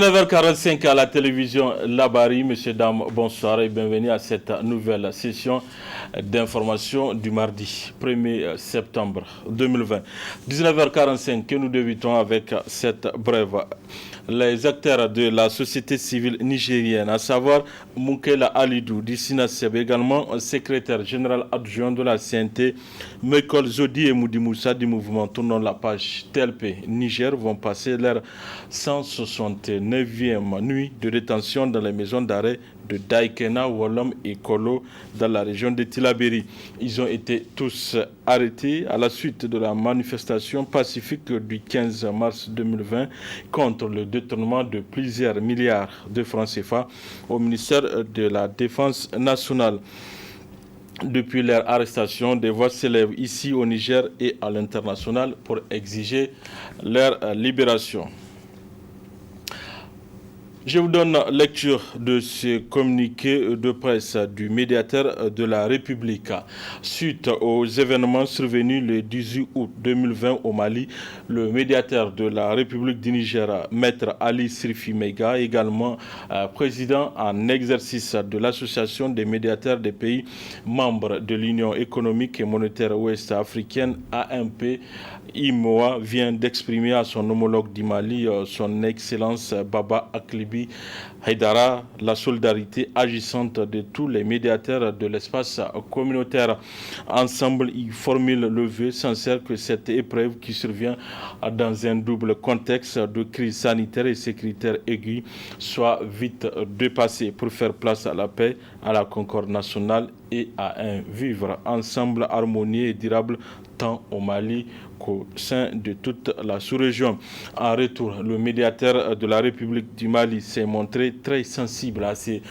19h45 à la télévision Labari. Messieurs, dames, bonsoir et bienvenue à cette nouvelle session d'information du mardi 1er septembre 2020. 19h45 que nous débutons avec cette brève. Les acteurs de la société civile nigérienne, à savoir Moukela Alidou, Dissina Seb, également secrétaire général adjoint de la CNT, Mekol Zodi et Moudi Moussa du mouvement tournant la page TLP Niger, vont passer leur 169e nuit de détention dans les maisons d'arrêt de Daikena, Wolom et Kolo dans la région de Tilaberi. Ils ont été tous arrêtés à la suite de la manifestation pacifique du 15 mars 2020 contre le détournement de plusieurs milliards de francs CFA au ministère de la Défense nationale. Depuis leur arrestation, des voix s'élèvent ici au Niger et à l'international pour exiger leur libération. Je vous donne lecture de ce communiqué de presse du médiateur de la République. Suite aux événements survenus le 18 août 2020 au Mali, le médiateur de la République du Niger, Maître Ali Sirfi Mega, également président en exercice de l'Association des médiateurs des pays membres de l'Union économique et monétaire ouest-africaine, AMP, IMOA, vient d'exprimer à son homologue du Mali, son Excellence Baba Aklibi Haïdara, la solidarité agissante de tous les médiateurs de l'espace communautaire. Ensemble, ils formulent le vœu sincère que cette épreuve qui survient dans un double contexte de crise sanitaire et sécuritaire aiguë soit vite dépassée pour faire place à la paix, à la concorde nationale et à un vivre ensemble harmonieux et durable tant au Mali qu'au sein de toute la sous-région. En retour, le médiateur de la République du Mali s'est montré très sensible à ces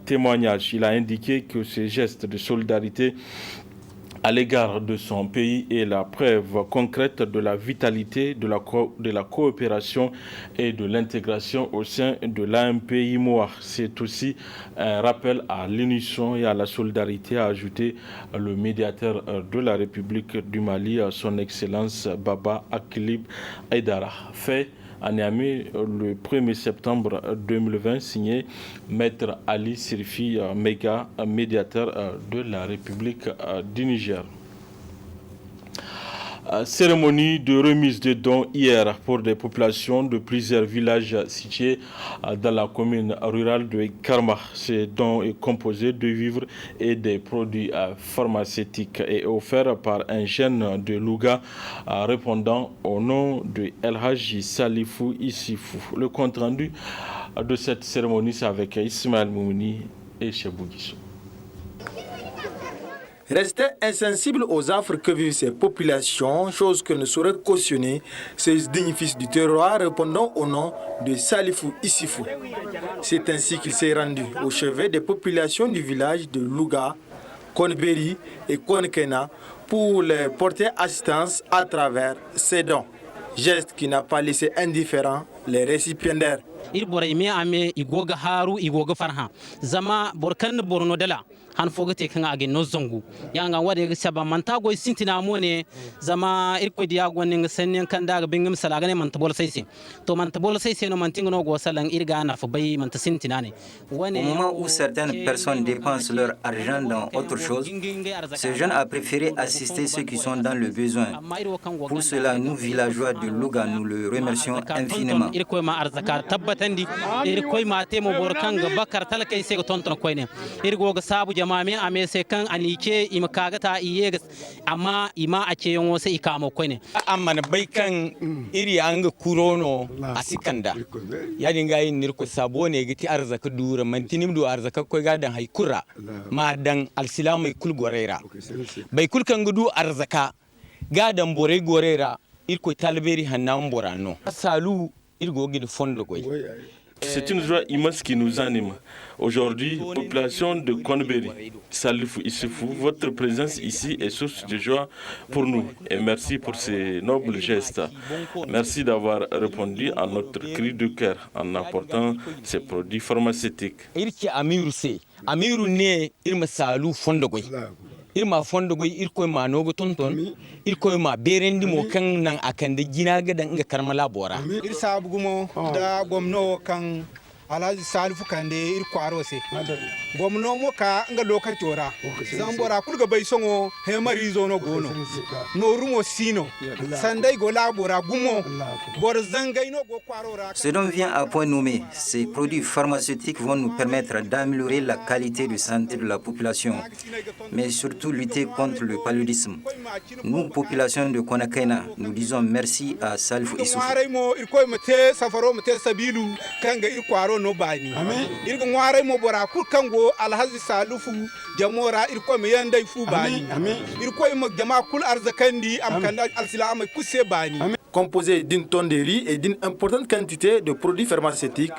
témoignages. Il a indiqué que ces gestes de solidarité à l'égard de son pays est la preuve concrète de la vitalité de la coopération et de l'intégration au sein de l'AMP-IMOA. C'est aussi un rappel à l'unisson et à la solidarité, a ajouté le médiateur de la République du Mali, son Excellence Baba Akilib Haïdara. Fait à Niamey le 1er septembre 2020, signé Maître Ali Sirfi Mega, médiateur de la République du Niger. Cérémonie de remise de dons hier pour des populations de plusieurs villages situés dans la commune rurale de Karma. Ces dons est composé de vivres et des produits pharmaceutiques et offert par un jeune de Louga répondant au nom de El Haji Salifou Issifou. Le compte rendu de cette cérémonie, c'est avec Ismaël Moumouni et Chebou Guissou. Rester insensible aux affres que vivent ces populations, chose que ne saurait cautionner ces dignes fils du terroir répondant au nom de Salifou Issifou. C'est ainsi qu'il s'est rendu au chevet des populations du village de Louga, Konberi et Konkena pour les porter assistance à travers ses dons. Geste qui n'a pas laissé indifférents les récipiendaires. han fogete kan age no zongu yanga wade saba mantago sintina mone zama irko diya gonin sannen kan daga bingim salagane man tabol sayse to man tabol sayse no man tingono go salan irga na fa bay man tasintina ne au moment où certaines personnes dépensent leur argent dans autre chose, ce jeune a préféré assister ceux qui sont dans le besoin. Pour cela, nous villageois de Louga, nous le remercions infiniment. irko ma arzaka tabbatandi irko ma temo borkanga bakar talakay se tonton koyne irgo ga sabu jama'ame ame se kan anike imkagata iye amma ima ake yon wose ikamo koyne amma bai kan iri anga kurono asikanda ya dinga yin nirko sabo ne giti arzaka dura mantinim do arzaka koy gadan haykura ma dan alsilamu kul gorera bai kul kan gudu arzaka gadan bore gorera irko talberi hannan borano salu irgo gid fondo koy. C'est une joie immense qui nous anime. Aujourd'hui, population de Konberi, Salifou Issifou, votre présence ici est source de joie pour nous. Et merci pour ces nobles gestes. Merci d'avoir répondu à notre cri de cœur en apportant ces produits pharmaceutiques. irma fondo go irko ma nogo tonton irko ma berendi mo kan nan akande jinaga dan ga karmala bora irsa bugumo da gomno kan Alhaji Salifu Kande irko arose gomno mo ka nga lokaci ora zambora kulga bai songo he mari zono gono no rumo sino sandai go labora gumo bor zangay no go kwarora. Ce dont vient à point nommé, ces produits pharmaceutiques vont nous permettre d'améliorer la qualité de santé de la population, mais surtout lutter contre le paludisme. Nous, population de Konakaina, nous disons merci à Salifou Issoufou. No bani irgo ngware mo bora kul kango Alhaji Salifu jamora irko me yandai fu bani irko mo jama kul arzakandi am kanda alsilama kusse bani. Composé d'une tonne de riz et d'une importante quantité de produits pharmaceutiques,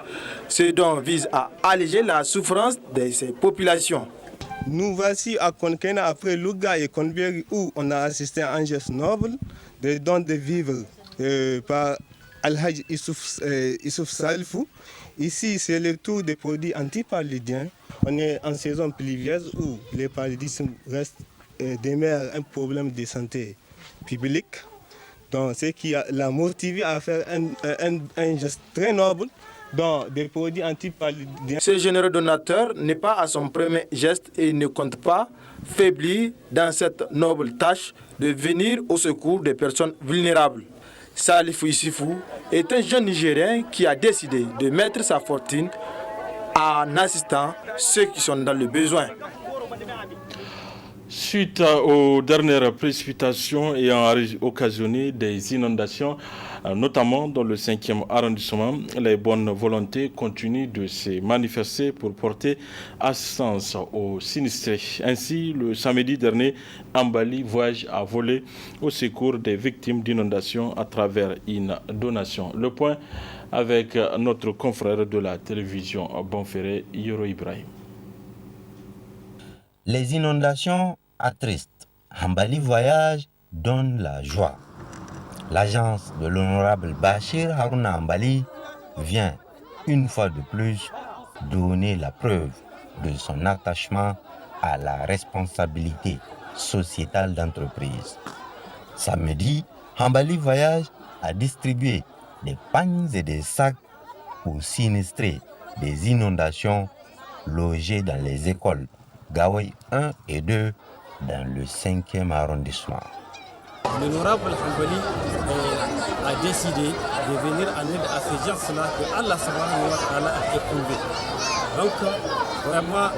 ce dont vise à alléger la souffrance de ces populations. Nous voici à Konkaina après Louga et Konberi où on a assisté à un geste noble de don de vivres par Alhaji Issouf Salifou. Ici, c'est le tour des produits antipaludisants. On est en saison pluvieuse où le paludisme demeure un problème de santé publique. Donc, ce qui l'a motivé à faire un geste très noble dans des produits antipaludisants. Ce généreux donateur n'est pas à son premier geste et ne compte pas faiblir dans cette noble tâche de venir au secours des personnes vulnérables. Salifou Issoufou est un jeune Nigérien qui a décidé de mettre sa fortune en assistant ceux qui sont dans le besoin. Suite aux dernières précipitations ayant occasionné des inondations, notamment dans le 5e arrondissement, les bonnes volontés continuent de se manifester pour porter assistance aux sinistrés. Ainsi, le samedi dernier, Ambali Voyage a volé au secours des victimes d'inondations à travers une donation. Le point avec notre confrère de la télévision Bonferré, Yoro Ibrahim. Les inondations attristent. Ambali Voyage donne la joie. L'agence de l'honorable Bachir Harouna Ambali vient une fois de plus donner la preuve de son attachement à la responsabilité sociétale d'entreprise. Samedi, Ambali Voyage a distribué des pagnes et des sacs aux sinistrés des inondations logés dans les écoles Gawai 1 et 2 dans le 5e arrondissement. L'honorable Ambali a décidé de venir en aide à ces gens-là que Allah subhanahu wa ta'ala a éprouvé. Donc, vraiment,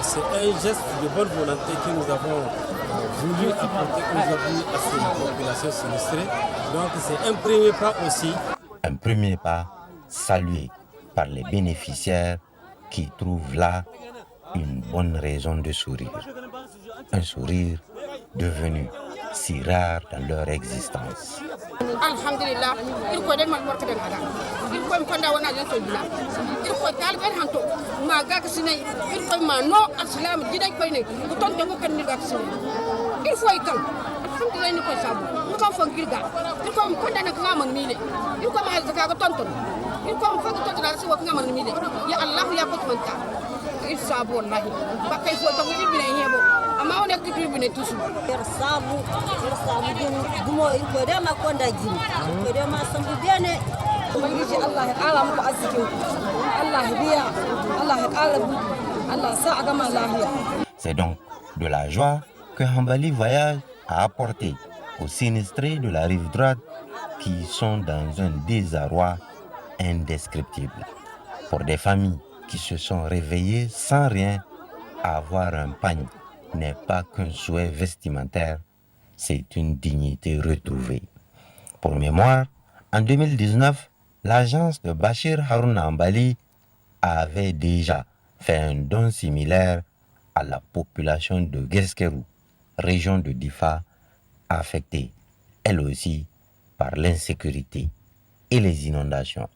c'est un geste de bonne volonté que nous avons voulu apporter aujourd'hui à ces populations sinistrées. Donc, c'est un premier pas aussi. Un premier pas salué par les bénéficiaires qui trouvent là une bonne raison de sourire. Un sourire devenu si rare dans leur existence. Alhamdulillah, il faut des malmortes de Nada. Il faut me condamner à la il faut talber hanto. Maga Sine, il faut mano aslam, didai koine, autant de mots que nous vacciner. Il faut y come. Alhamdulillah, il faut savoir. Nous avons fait Gilga. Il faut me condamner à la mine. Il faut me faire tonton. Il faut me faire tonton à la soie à la mine. Ya Allah, ya Potmanta. Il sabo lahi. Bakay faut donc il bien yebo. Ama on est tribune tous. Sabu gumo ko da ma konda jini ko da ma sambu bene ubangiji Allah ya kara muku arziki Allah ya biya Allah ya kara Allah sa aga ma lahiya. C'est donc de la joie que Ambali Voyage a apporté aux sinistrés de la rive droite qui sont dans un désarroi indescriptible. Pour des familles qui se sont réveillées sans rien, avoir un pagne n'est pas qu'un souhait vestimentaire, c'est une dignité retrouvée. Pour mémoire, en 2019, l'agence de Bachir Harouna Ambali avait déjà fait un don similaire à la population de Guesquerou, région de Difa, affectée, elle aussi, par l'insécurité et les inondations.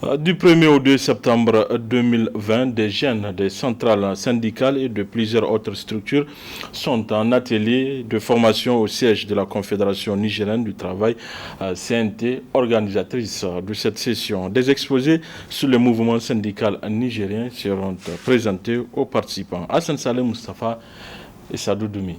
Du 1er au 2 septembre 2020, des jeunes des centrales syndicales et de plusieurs autres structures sont en atelier de formation au siège de la Confédération nigérienne du travail, CNT, organisatrice de cette session. Des exposés sur le mouvement syndical nigérien seront présentés aux participants. Hassan Saleh Mustafa et Sadou Doumi.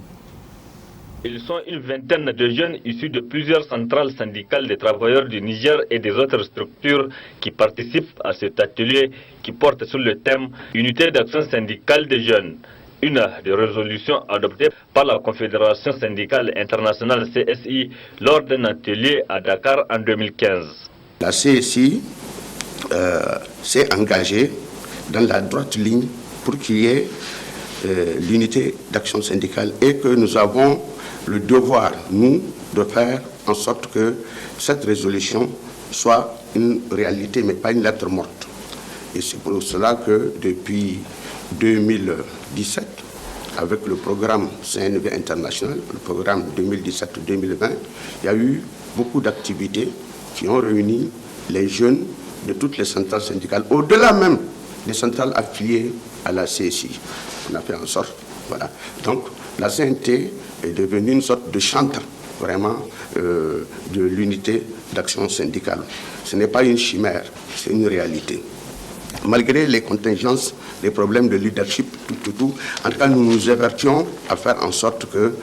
Ils sont une vingtaine de jeunes issus de plusieurs centrales syndicales des travailleurs du Niger et des autres structures qui participent à cet atelier qui porte sur le thème « Unité d'action syndicale des jeunes ». Une des résolutions adoptées par la Confédération syndicale internationale CSI lors d'un atelier à Dakar en 2015. La CSI s'est engagée dans la droite ligne pour qu'il y ait l'unité d'action syndicale et que nous avons le devoir, nous, de faire en sorte que cette résolution soit une réalité, mais pas une lettre morte. Et c'est pour cela que depuis 2017, avec le programme CNV international, le programme 2017-2020, il y a eu beaucoup d'activités qui ont réuni les jeunes de toutes les centrales syndicales, au-delà même des centrales affiliées à la CSI. On a fait en sorte, voilà. Donc, la CNT est devenue une sorte de chantre, vraiment, de l'unité d'action syndicale. Ce n'est pas une chimère, c'est une réalité. Malgré les contingences, les problèmes de leadership, tout, en tout cas, nous nous évertions à faire en sorte que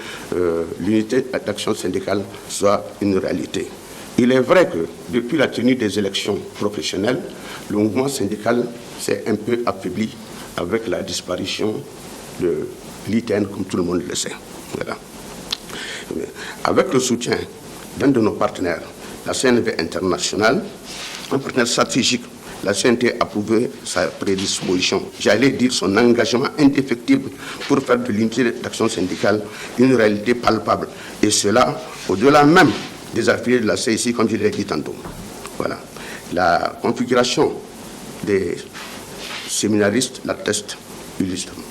l'unité d'action syndicale soit une réalité. Il est vrai que depuis la tenue des élections professionnelles, le mouvement syndical s'est un peu affaibli avec la disparition de l'ITN, comme tout le monde le sait. Voilà. Avec le soutien d'un de nos partenaires, la CNV internationale, un partenaire stratégique, la CNT a prouvé sa prédisposition, j'allais dire son engagement indéfectible pour faire de l'unité d'action syndicale une réalité palpable. Et cela, au-delà même des affiliés de la CSI, comme je l'ai dit tantôt. Voilà. La configuration des séminaristes l'atteste illustrement.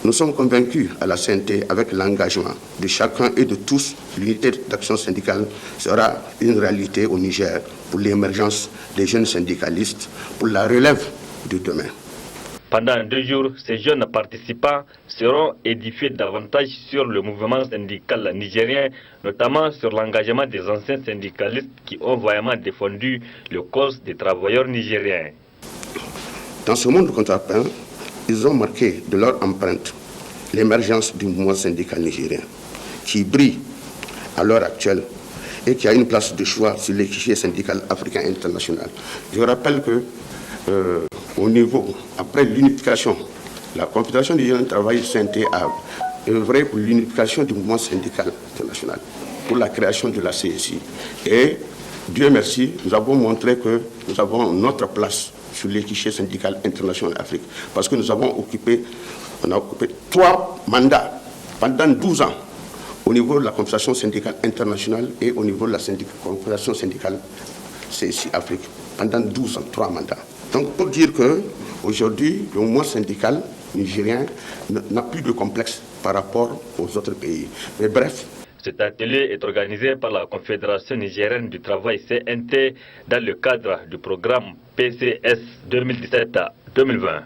Nous sommes convaincus à la CNT, avec l'engagement de chacun et de tous, l'unité d'action syndicale sera une réalité au Niger pour l'émergence des jeunes syndicalistes, pour la relève de demain. Pendant 2 jours, ces jeunes participants seront édifiés davantage sur le mouvement syndical nigérien, notamment sur l'engagement des anciens syndicalistes qui ont vaillamment défendu le cause des travailleurs nigériens. Dans ce monde contemporain, ils ont marqué de leur empreinte l'émergence du mouvement syndical nigérien, qui brille à l'heure actuelle et qui a une place de choix sur l'échiquier syndical africain international. Je rappelle que au niveau, après l'unification, la Confédération nigérienne du travail CNT a œuvré pour l'unification du mouvement syndical international, pour la création de la CSI. Et Dieu merci, nous avons montré que nous avons notre place sur l'échiquier syndical international d'Afrique. Parce que nous avons occupé 3 mandats pendant 12 ans au niveau de la Confédération syndicale internationale et au niveau de la Confédération syndicale CSI Afrique. Pendant 12 ans, 3 mandats. Donc pour dire qu'aujourd'hui, le mouvement syndical nigérien n'a plus de complexe par rapport aux autres pays. Mais bref. Cet atelier est organisé par la Confédération nigérienne du travail CNT dans le cadre du programme PCS 2017-2020.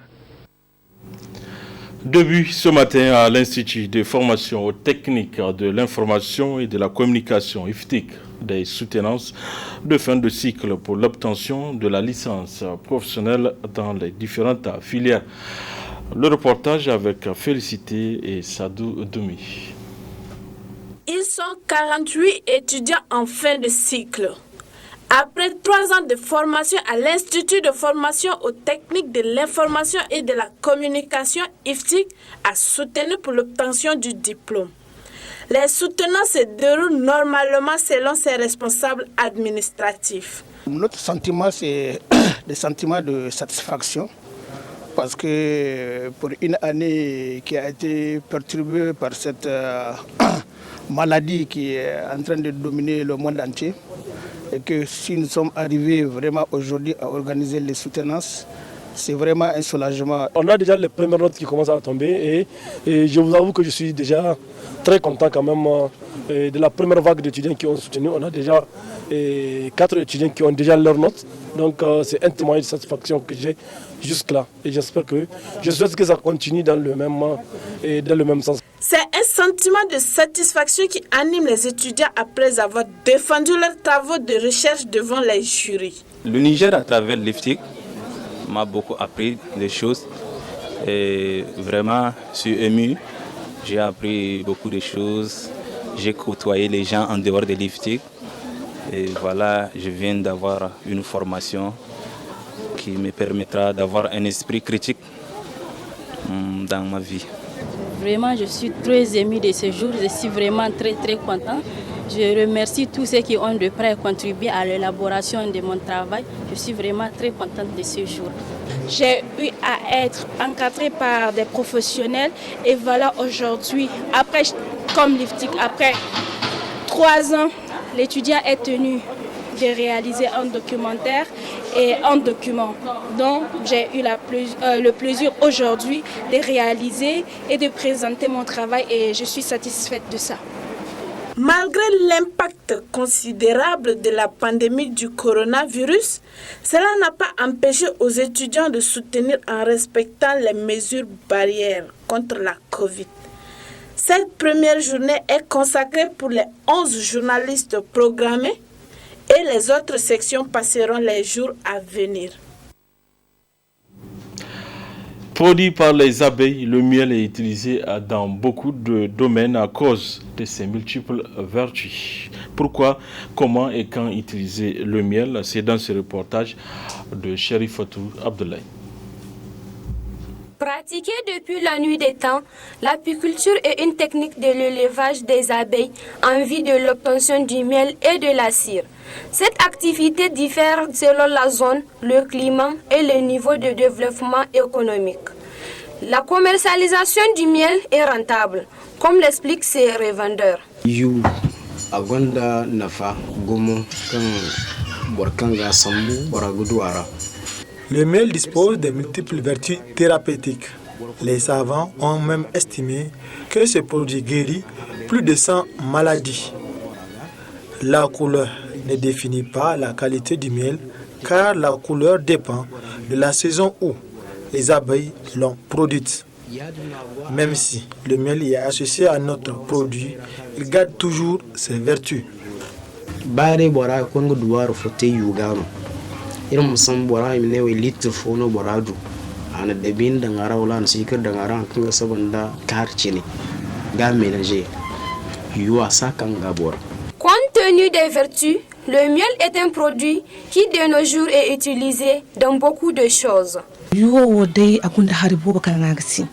Début ce matin à l'Institut de formation aux techniques de l'information et de la communication IFTIC des soutenances de fin de cycle pour l'obtention de la licence professionnelle dans les différentes filières. Le reportage avec Félicité et Sadou Doumi. Ils sont 48 étudiants en fin de cycle. Après 3 ans de formation à l'Institut de formation aux techniques de l'information et de la communication IFTIC a soutenu pour l'obtention du diplôme. Les soutenances se déroulent normalement selon ses responsables administratifs. Notre sentiment, c'est des sentiments de satisfaction parce que pour une année qui a été perturbée par cette maladie qui est en train de dominer le monde entier, et que si nous sommes arrivés vraiment aujourd'hui à organiser les soutenances, c'est vraiment un soulagement. On a déjà les premières notes qui commencent à tomber et je vous avoue que je suis déjà très content quand même de la première vague d'étudiants qui ont soutenu. On a déjà 4 étudiants qui ont déjà leurs notes. Donc c'est un témoignage de satisfaction que j'ai jusque-là. Et je souhaite que ça continue dans le même sens. C'est un sentiment de satisfaction qui anime les étudiants après avoir défendu leurs travaux de recherche devant les jurys. Le Niger, à travers l'IFTIC, m'a beaucoup appris des choses. Et vraiment, je suis ému. J'ai appris beaucoup de choses. J'ai côtoyé les gens en dehors de l'IFTIC. Et voilà, je viens d'avoir une formation qui me permettra d'avoir un esprit critique dans ma vie. Vraiment, je suis très émue de ce jour. Je suis vraiment très content. Je remercie tous ceux qui ont de près contribué à l'élaboration de mon travail. Je suis vraiment très contente de ce jour. J'ai eu à être encadrée par des professionnels et voilà aujourd'hui, comme l'IFTIC, après 3 ans, l'étudiant est tenu de réaliser un documentaire et un document. Donc j'ai eu le plaisir aujourd'hui de réaliser et de présenter mon travail et je suis satisfaite de ça. Malgré l'impact considérable de la pandémie du coronavirus, cela n'a pas empêché aux étudiants de soutenir en respectant les mesures barrières contre la Covid. Cette première journée est consacrée pour les 11 journalistes programmés et les autres sections passeront les jours à venir. Produit par les abeilles, le miel est utilisé dans beaucoup de domaines à cause de ses multiples vertus. Pourquoi, comment et quand utiliser le miel? C'est dans ce reportage de Cherifatou Abdoulaye. Pratiquée depuis la nuit des temps, l'apiculture est une technique de l'élevage des abeilles en vue de l'obtention du miel et de la cire. Cette activité diffère selon la zone, le climat et le niveau de développement économique. La commercialisation du miel est rentable, comme l'expliquent ces revendeurs. Le miel dispose de multiples vertus thérapeutiques. Les savants ont même estimé que ce produit guérit plus de 100 maladies. La couleur ne définit pas la qualité du miel car la couleur dépend de la saison où les abeilles l'ont produite. Même si le miel est associé à notre produit, il garde toujours ses vertus. irin musan bora ne wai litir fono boradu ana dabin da ngara wala na sikir da ngara kan ga sabanda karci ne ga mélanger yuwa sakan gabor. Compte tenu des vertus, le miel est un produit qui de nos jours est utilisé dans beaucoup de choses. Yuwa wodai akunda haribo bakana ngasi.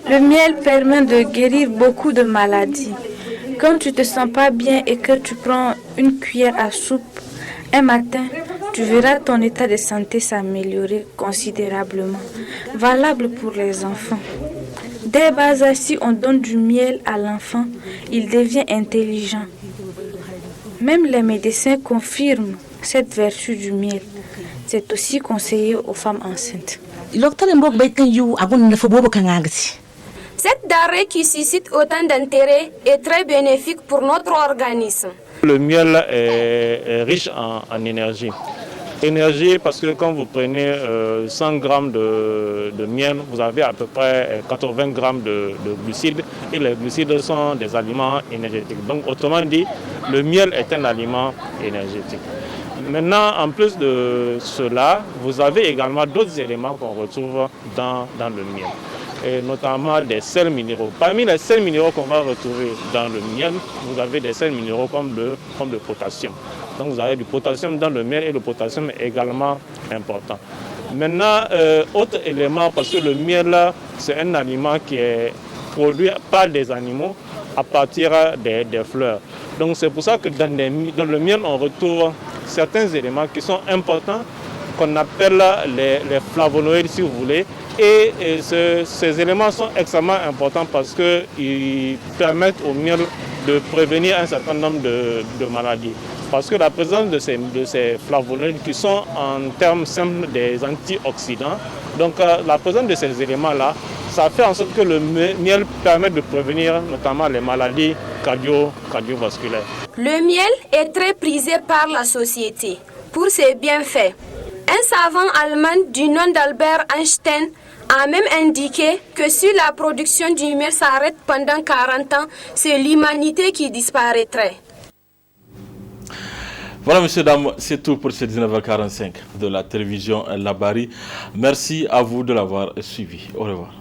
Le miel permet de guérir beaucoup de maladies. Quand tu te sens pas bien et que tu prends une cuillère à soupe un matin, tu verras ton état de santé s'améliorer considérablement. Valable pour les enfants. Dès bas âge, si on donne du miel à l'enfant, il devient intelligent. Même les médecins confirment cette vertu du miel. C'est aussi conseillé aux femmes enceintes. Cette denrée qui suscite autant d'intérêt est très bénéfique pour notre organisme. Le miel est riche en énergie. Énergie parce que quand vous prenez 100 grammes de miel, vous avez à peu près 80 grammes de glucides. Et les glucides sont des aliments énergétiques. Donc autrement dit, le miel est un aliment énergétique. Maintenant, en plus de cela, vous avez également d'autres éléments qu'on retrouve dans le miel. Et notamment des sels minéraux. Parmi les sels minéraux qu'on va retrouver dans le miel, vous avez des sels minéraux comme le potassium. Donc vous avez du potassium dans le miel et le potassium est également important. Maintenant, autre élément, parce que le miel, c'est un aliment qui est produit par des animaux à partir des fleurs. Donc c'est pour ça que dans le miel, on retrouve certains éléments qui sont importants, qu'on appelle les flavonoïdes, si vous voulez. Et ces éléments sont extrêmement importants parce qu'ils permettent au miel de prévenir un certain nombre de maladies. parce que la présence de ces flavonoïdes qui sont en termes simples des antioxydants, donc la présence de ces éléments-là, ça fait en sorte que le miel permet de prévenir notamment les maladies cardiovasculaires. Le miel est très prisé par la société pour ses bienfaits. Un savant allemand du nom d'Albert Einstein a même indiqué que si la production du miel s'arrête pendant 40 ans, c'est l'humanité qui disparaîtrait. Voilà, messieurs, dames, c'est tout pour ce 19h45 de la télévision Labari. Merci à vous de l'avoir suivi. Au revoir.